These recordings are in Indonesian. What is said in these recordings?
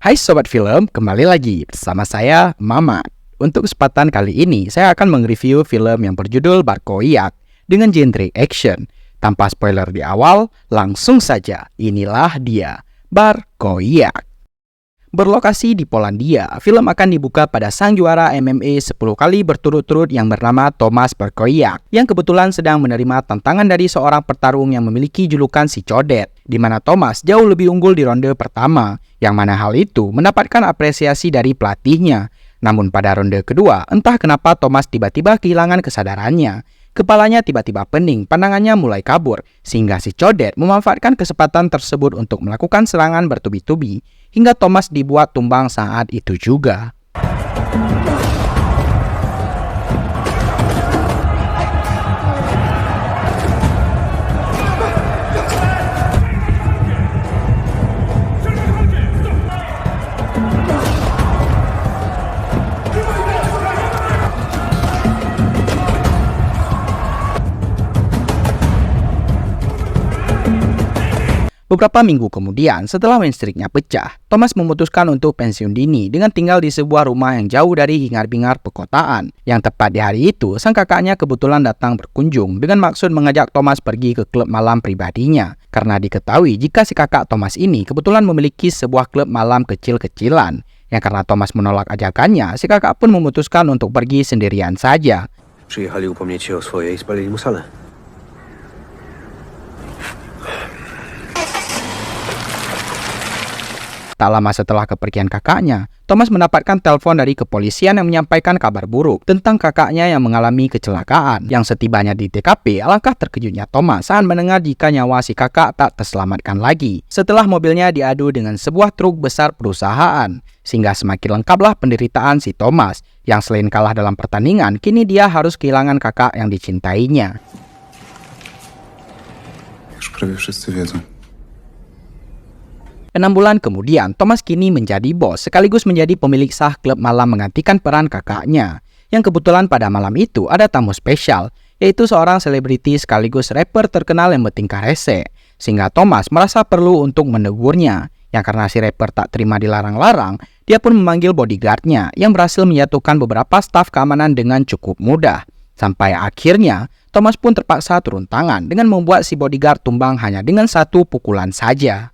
Hai Sobat Film, kembali lagi bersama saya, Mamat. Untuk kesempatan kali ini, saya akan mereview film yang berjudul Barkowiak dengan genre action. Tanpa spoiler di awal, langsung saja, inilah dia, Barkowiak. Berlokasi di Polandia, film akan dibuka pada sang juara MMA 10 kali berturut-turut yang bernama Tomasz Barkowiak, yang kebetulan sedang menerima tantangan dari seorang petarung yang memiliki julukan si Codet, di mana Tomasz jauh lebih unggul di ronde pertama, yang mana hal itu mendapatkan apresiasi dari pelatihnya. Namun pada ronde kedua, entah kenapa Tomasz tiba-tiba kehilangan kesadarannya. Kepalanya tiba-tiba pening, pandangannya mulai kabur, sehingga si Codet memanfaatkan kesempatan tersebut untuk melakukan serangan bertubi-tubi, hingga Tomasz dibuat tumbang saat itu juga. Beberapa minggu kemudian, setelah listriknya pecah, Tomasz memutuskan untuk pensiun dini dengan tinggal di sebuah rumah yang jauh dari hingar-bingar perkotaan. Yang tepat di hari itu, sang kakaknya kebetulan datang berkunjung dengan maksud mengajak Tomasz pergi ke klub malam pribadinya. Karena diketahui jika si kakak Tomasz ini kebetulan memiliki sebuah klub malam kecil-kecilan. Yang karena Tomasz menolak ajakannya, si kakak pun memutuskan untuk pergi sendirian saja. Przyjechali upomnieć się o swoje i spalili mu salę. Tak lama setelah kepergian kakaknya, Tomasz mendapatkan telepon dari kepolisian yang menyampaikan kabar buruk tentang kakaknya yang mengalami kecelakaan. Yang setibanya di TKP, alangkah terkejutnya Tomasz saat mendengar jika nyawa si kakak tak terselamatkan lagi setelah mobilnya diadu dengan sebuah truk besar perusahaan. Sehingga semakin lengkaplah penderitaan si Tomasz, yang selain kalah dalam pertandingan, kini dia harus kehilangan kakak yang dicintainya. Już prawie wszyscy wiedzą. 6 bulan kemudian, Tomasz kini menjadi bos sekaligus menjadi pemilik sah klub malam menggantikan peran kakaknya. Yang kebetulan pada malam itu ada tamu spesial, yaitu seorang selebriti sekaligus rapper terkenal yang bertingkah rese. Sehingga Tomasz merasa perlu untuk menegurnya. Yang karena si rapper tak terima dilarang-larang, dia pun memanggil bodyguardnya yang berhasil menyatukan beberapa staf keamanan dengan cukup mudah. Sampai akhirnya, Tomasz pun terpaksa turun tangan dengan membuat si bodyguard tumbang hanya dengan satu pukulan saja.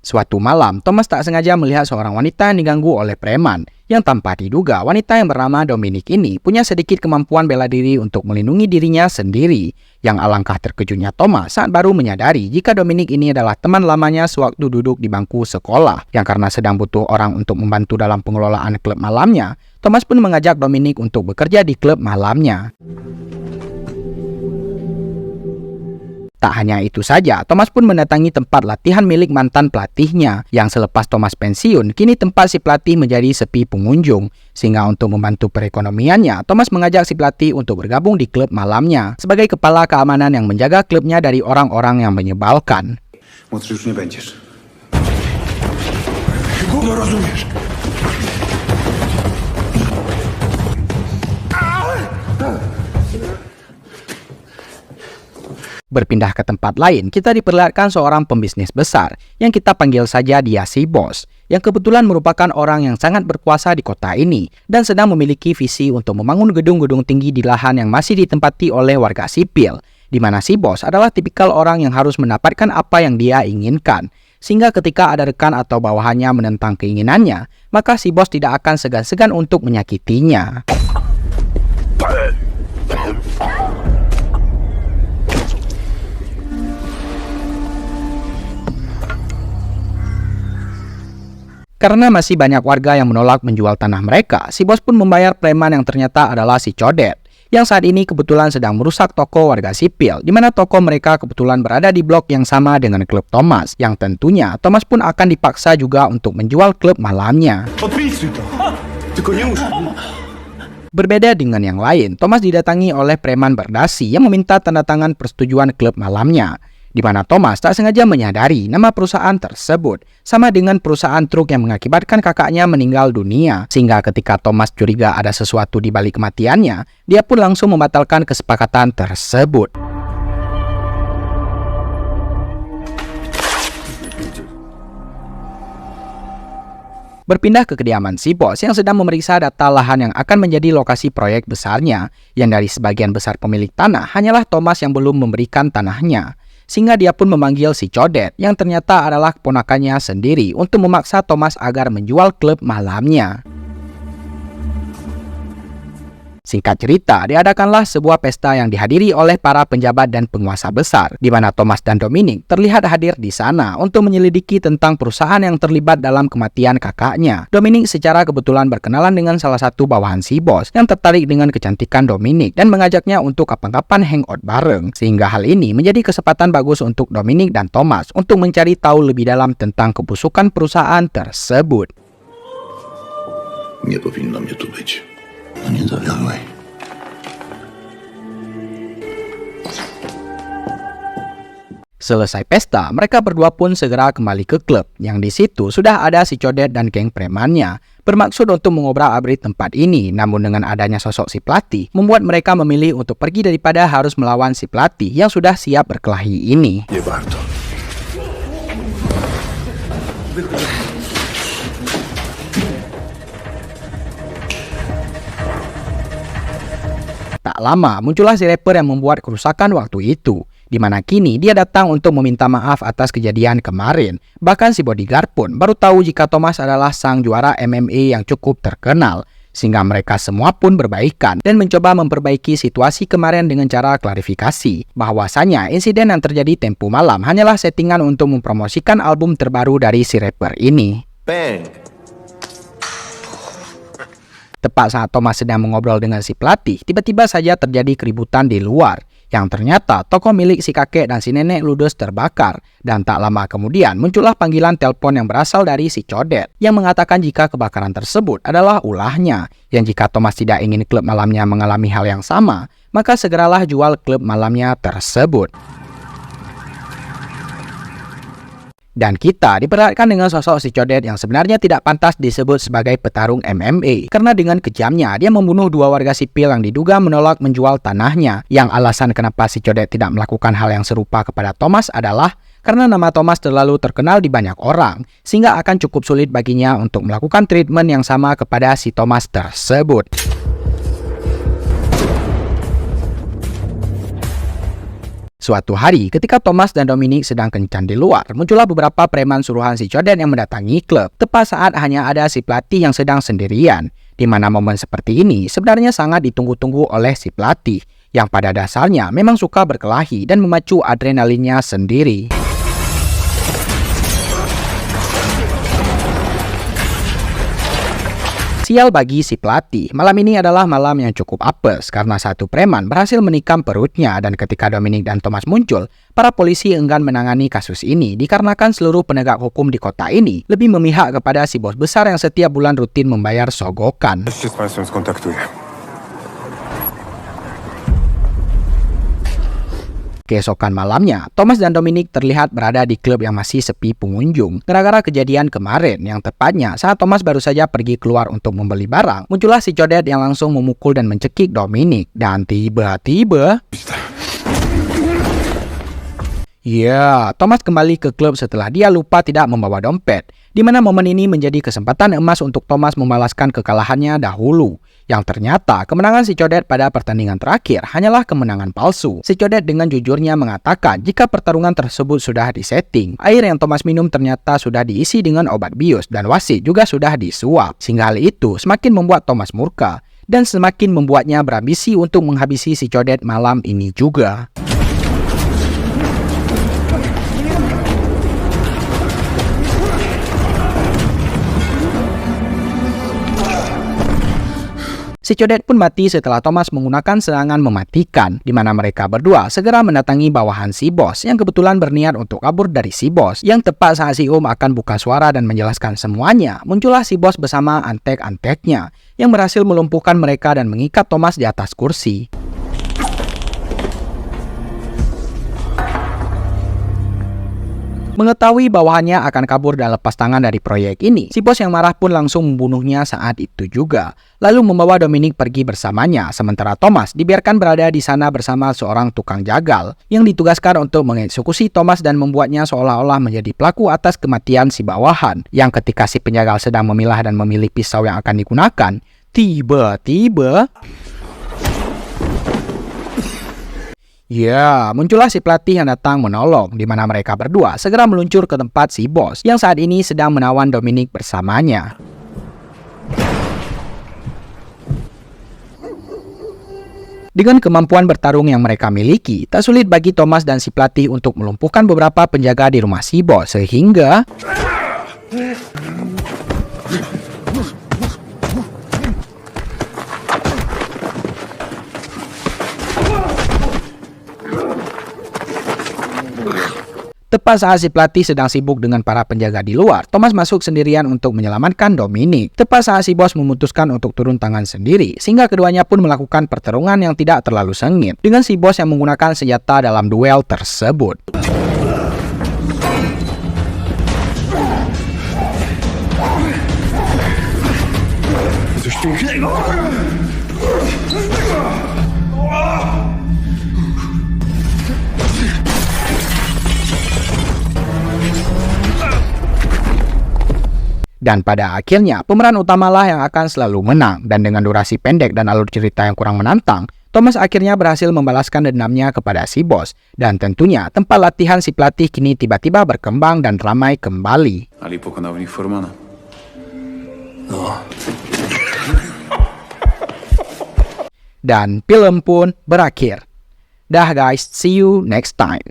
Suatu malam, Tomasz tak sengaja melihat seorang wanita yang diganggu oleh preman. Yang tanpa diduga, wanita yang bernama Dominic ini punya sedikit kemampuan bela diri untuk melindungi dirinya sendiri. Yang alangkah terkejutnya Tomasz saat baru menyadari jika Dominic ini adalah teman lamanya sewaktu duduk di bangku sekolah. Yang karena sedang butuh orang untuk membantu dalam pengelolaan klub malamnya, Tomasz pun mengajak Dominic untuk bekerja di klub malamnya. Tak hanya itu saja, Tomasz pun mendatangi tempat latihan milik mantan pelatihnya, yang selepas Tomasz pensiun, kini tempat si pelatih menjadi sepi pengunjung. Sehingga untuk membantu perekonomiannya, Tomasz mengajak si pelatih untuk bergabung di klub malamnya, sebagai kepala keamanan yang menjaga klubnya dari orang-orang yang menyebalkan. Młodszy już nie będziesz. Gówno rozumiesz. Berpindah ke tempat lain, kita diperlihatkan seorang pembisnis besar yang kita panggil saja dia si bos, yang kebetulan merupakan orang yang sangat berkuasa di kota ini dan sedang memiliki visi untuk membangun gedung-gedung tinggi di lahan yang masih ditempati oleh warga sipil, di mana si bos adalah tipikal orang yang harus mendapatkan apa yang dia inginkan. Sehingga ketika ada rekan atau bawahannya menentang keinginannya, maka si bos tidak akan segan-segan untuk menyakitinya. Karena masih banyak warga yang menolak menjual tanah mereka, si bos pun membayar preman yang ternyata adalah si Codet, yang saat ini kebetulan sedang merusak toko warga sipil, di mana toko mereka kebetulan berada di blok yang sama dengan klub Tomasz, yang tentunya Tomasz pun akan dipaksa juga untuk menjual klub malamnya. Berbeda dengan yang lain, Tomasz didatangi oleh preman berdasi yang meminta tanda tangan persetujuan klub malamnya, di mana Tomasz tak sengaja menyadari nama perusahaan tersebut sama dengan perusahaan truk yang mengakibatkan kakaknya meninggal dunia. Sehingga ketika Tomasz curiga ada sesuatu di balik kematiannya, dia pun langsung membatalkan kesepakatan tersebut. berpindah ke kediaman si bos yang sedang memeriksa data lahan yang akan menjadi lokasi proyek besarnya, yang dari sebagian besar pemilik tanah hanyalah Thomas yang belum memberikan tanahnya. Sehingga dia pun memanggil si Codet yang ternyata adalah keponakannya sendiri untuk memaksa Thomas agar menjual klub malamnya. Singkat cerita, diadakanlah sebuah pesta yang dihadiri oleh para penjabat dan penguasa besar, di mana Thomas dan Dominic terlihat hadir di sana untuk menyelidiki tentang perusahaan yang terlibat dalam kematian kakaknya. Dominic secara kebetulan berkenalan dengan salah satu bawahan si bos yang tertarik dengan kecantikan Dominic dan mengajaknya untuk kapan-kapan hangout bareng, sehingga hal ini menjadi kesempatan bagus untuk Dominic dan Thomas untuk mencari tahu lebih dalam tentang kebusukan perusahaan tersebut. Nie powinno mnie tu być. No nie zawiodłeś. Selesai pesta, mereka berdua pun segera kembali ke klub, yang di situ sudah ada si Codet dan geng premannya, bermaksud untuk mengobrak-abrik tempat ini. Namun dengan adanya sosok si pelatih, membuat mereka memilih untuk pergi daripada harus melawan si pelatih yang sudah siap berkelahi ini. Nie warto. Tak lama, muncullah si rapper yang membuat kerusakan waktu itu, di mana kini dia datang untuk meminta maaf atas kejadian kemarin. Bahkan si bodyguard pun baru tahu jika Thomas adalah sang juara MMA yang cukup terkenal, sehingga mereka semua pun berbaikan dan mencoba memperbaiki situasi kemarin dengan cara klarifikasi bahwasanya insiden yang terjadi tempo malam hanyalah settingan untuk mempromosikan album terbaru dari si rapper ini. Bang. Tepat saat Thomas sedang mengobrol dengan si pelatih, tiba-tiba saja terjadi keributan di luar, yang ternyata toko milik si kakek dan si nenek ludes terbakar. Dan tak lama kemudian muncullah panggilan telepon yang berasal dari si Codet, yang mengatakan jika kebakaran tersebut adalah ulahnya, yang jika Thomas tidak ingin klub malamnya mengalami hal yang sama, maka segeralah jual klub malamnya tersebut. Dan kita diperlihatkan dengan sosok si Codet yang sebenarnya tidak pantas disebut sebagai petarung MMA, karena dengan kejamnya dia membunuh dua warga sipil yang diduga menolak menjual tanahnya. Yang alasan kenapa si Codet tidak melakukan hal yang serupa kepada Thomas adalah karena nama Thomas terlalu terkenal di banyak orang, sehingga akan cukup sulit baginya untuk melakukan treatment yang sama kepada si Thomas tersebut. Suatu hari, ketika Thomas dan Dominic sedang kencan di luar, muncullah beberapa preman suruhan si Codet yang mendatangi klub, tepat saat hanya ada si pelatih yang sedang sendirian, di mana momen seperti ini sebenarnya sangat ditunggu-tunggu oleh si pelatih, yang pada dasarnya memang suka berkelahi dan memacu adrenalinnya sendiri. Sial bagi si pelatih, malam ini adalah malam yang cukup apes karena satu preman berhasil menikam perutnya, dan ketika Dominic dan Thomas muncul, para polisi enggan menangani kasus ini dikarenakan seluruh penegak hukum di kota ini lebih memihak kepada si bos besar yang setiap bulan rutin membayar sogokan. Się z państwem skontaktuję. Keesokan malamnya, Thomas dan Dominic terlihat berada di klub yang masih sepi pengunjung gara-gara kejadian kemarin, yang tepatnya saat Thomas baru saja pergi keluar untuk membeli barang, muncullah si Codet yang langsung memukul dan mencekik Dominic. Dan tiba-tiba, Thomas kembali ke klub setelah dia lupa tidak membawa dompet, di mana momen ini menjadi kesempatan emas untuk Thomas membalaskan kekalahannya dahulu. Yang ternyata kemenangan si Codet pada pertandingan terakhir hanyalah kemenangan palsu. Si Codet dengan jujurnya mengatakan jika pertarungan tersebut sudah disetting. Air yang Thomas minum ternyata sudah diisi dengan obat bius dan wasit juga sudah disuap. Sehingga hal itu semakin membuat Thomas murka dan semakin membuatnya berambisi untuk menghabisi si Codet malam ini juga. Si Codet pun mati setelah Thomas menggunakan serangan mematikan, di mana mereka berdua segera mendatangi bawahan si bos yang kebetulan berniat untuk kabur dari si bos. Yang tepat saat si Om akan buka suara dan menjelaskan semuanya, muncullah si bos bersama antek-anteknya yang berhasil melumpuhkan mereka dan mengikat Thomas di atas kursi. Mengetahui bawahannya akan kabur dan lepas tangan dari proyek ini, si bos yang marah pun langsung membunuhnya saat itu juga. Lalu membawa Dominic pergi bersamanya, sementara Thomas dibiarkan berada di sana bersama seorang tukang jagal yang ditugaskan untuk mengeksekusi Thomas dan membuatnya seolah-olah menjadi pelaku atas kematian si bawahan. Yang ketika si penjagal sedang memilah dan memilih pisau yang akan digunakan, tiba-tiba ya, muncullah si pelatih yang datang menolong, di mana mereka berdua segera meluncur ke tempat si bos yang saat ini sedang menawan Dominic bersamanya. Dengan kemampuan bertarung yang mereka miliki, tak sulit bagi Thomas dan si pelatih untuk melumpuhkan beberapa penjaga di rumah si bos, sehingga tepat saat si pelatih sedang sibuk dengan para penjaga di luar, Thomas masuk sendirian untuk menyelamatkan Dominic. Tepat saat si bos memutuskan untuk turun tangan sendiri, sehingga keduanya pun melakukan pertarungan yang tidak terlalu sengit, dengan si bos yang menggunakan senjata dalam duel tersebut. Coś pięknego! Dan pada akhirnya, pemeran utamalah yang akan selalu menang. Dan dengan durasi pendek dan alur cerita yang kurang menantang, Thomas akhirnya berhasil membalaskan dendamnya kepada si bos. Dan tentunya, tempat latihan si pelatih kini tiba-tiba berkembang dan ramai kembali. Ali pokonał w nich Formana. Dan film pun berakhir. Dah guys, see you next time.